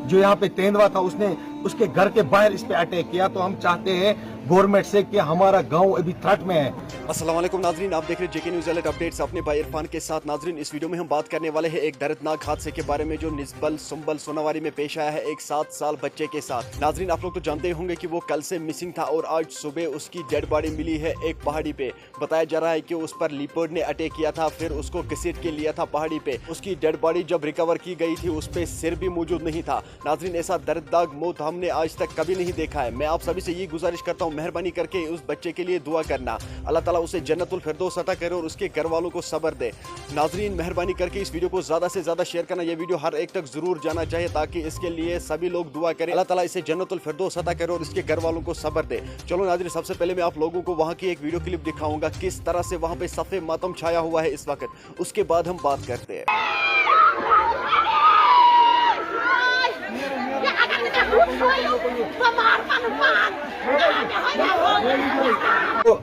जो यहाँ पे तेंदुआ था उसने उसके घर के बाहर इस पे अटैक किया। तो हम चाहते हैं गवर्नमेंट से कि हमारा गांव अभी थ्रेट में है। अस्सलाम वालेकुम नाजरीन, आप देख रहे हैं जेके न्यूज़ अलर्ट अपडेट्स अपने भाई इरफान के साथ। नाजरीन, इस वीडियो में हम बात करने वाले हैं एक दर्दनाक हादसे के बारे में जो निस्बल सुंबल सोनावारी में पेश आया है एक 7 साल बच्चे के साथ। नाजरीन, आप लोग तो जानते होंगे कि वो कल से मिसिंग था और आज सुबह उसकी डेड बॉडी मिली है एक पहाड़ी पे। बताया जा रहा है कि उस पर लीपर्ड ने अटैक किया था, फिर उसको घसीट के लिया था पहाड़ी पे। उसकी डेड बॉडी जब रिकवर की गई थी उस पे सिर भी मौजूद नहीं था। नाजरीन, ऐसा दर्दनाक मौत हमने आज तक कभी नहीं देखा है। मैं आप सभी से ये गुजारिश करता हूँ, मेहरबानी करके उस बच्चे के लिए दुआ करना, अल्लाह ताला उसे जन्नतुल फिरदौस अता करे और उसके घर वालों को सब्र दे। नाजरीन, मेहरबानी करके इस वीडियो को ज्यादा से ज्यादा शेयर करना। ये वीडियो हर एक तक जरूर जाना चाहिए ताकि इसके लिए सभी लोग दुआ करें, अल्लाह ताला इसे जन्नतुल फिरदौस अता करे और इसके घर वालों को सब्र दे। चलो नाजरीन, सबसे पहले मैं आप लोगों को वहां की एक वीडियो क्लिप दिखाऊंगा किस तरह से वहां पे सफे मातम छाया हुआ है इस वक्त। उसके बाद हम बात करते हैं। तो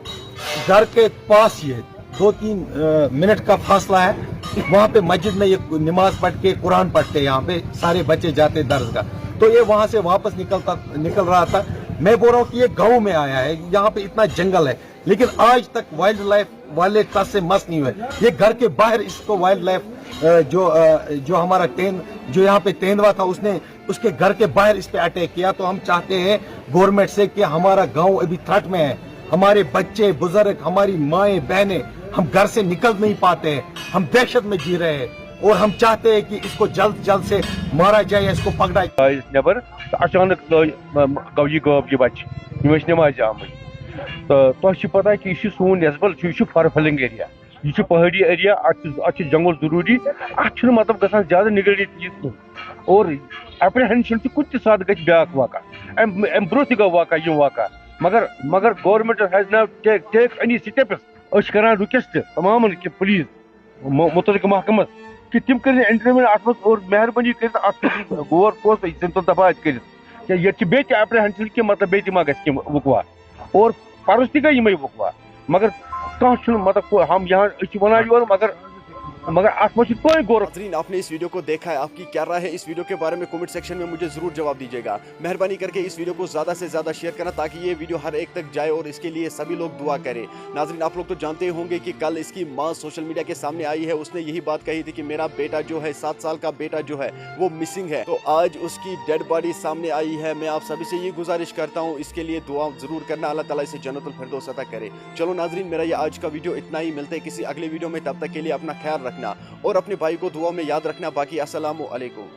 घर के पास ही है, 2-3 मिनट का फासला है। वहाँ पे मस्जिद में ये नमाज पढ़ के कुरान पढ़ते, यहाँ पे सारे बच्चे जाते दरगाह। तो ये वहाँ से वापस निकल रहा था। मैं बोल रहा हूँ कि ये गांव में आया है, यहाँ पे इतना जंगल है, लेकिन आज तक वाइल्ड लाइफ वाले टच से मस नहीं हुए। ये घर के बाहर इसको वाइल्ड लाइफ जो हमारा जो यहाँ पे तेंदुआ था उसने उसके घर के बाहर इस पे अटैक किया। तो हम चाहते हैं गवर्नमेंट से कि हमारा गांव अभी थ्रेट में है। हमारे बच्चे बुजुर्ग, हमारी माएँ बहनें, हम घर से निकल नहीं पाते हैं, हम दहशत में जी रहे हैं और हम चाहते हैं कि इसको जल्द से मारा जाए या इसको पकड़ा जाए। नबर अचानक गौ ये बच्चे नमाज आम तो पता कि यह सोन नस्बल यह फरफलिंग एरिया, यह पहाड़ी एरिया, अत जंगल जरूरी, अत मतलब ग ज्यादा निगड़ी चीज और एप्रीहेंशन कुछ साथ ग ब्याक वाक़ा अम ब्रो गो वाक़ा यह वाक़ा मगर government has now take any steps कर रिक्वेस्ट तमाम कि प्लीज मुतलक महकमस कि तम कर इंटरव्यू अत और मेहरबानी कर गौर पोस दफात कर ये एप्रीहेंशन कि मतलब बे मा ग वकवा और परस तक गई वकवा मगर कह मतलब हम यहाँ वन योर मगर कोई गौर। नाज़रीन, आपने इस वीडियो को देखा है, आपकी क्या राय है इस वीडियो के बारे में कमेंट सेक्शन में मुझे जरूर जवाब दीजिएगा। मेहरबानी करके इस वीडियो को ज्यादा से ज्यादा शेयर करना ताकि ये वीडियो हर एक तक जाए और इसके लिए सभी लोग दुआ करें। नाज़रीन, आप लोग तो जानते होंगे कि कल इसकी माँ सोशल मीडिया के सामने आई है, उसने यही बात कही थी कि मेरा बेटा जो है 7 साल का बेटा जो है वो मिसिंग है। तो आज उसकी डेड बॉडी सामने आई है। मैं आप सभी से ये गुजारिश करता हूँ, इसके लिए दुआ जरूर करना, अल्लाह ताला इसे जन्नतुल फिरदौस अता करे। चलो नाज़रीन, मेरा ये आज का वीडियो इतना ही, मिलते हैं किसी अगले वीडियो में, तब तक के लिए अपना ख्याल रखना और अपने भाई को दुआ में याद रखना। बाकी अस्सलामु अलैकुम।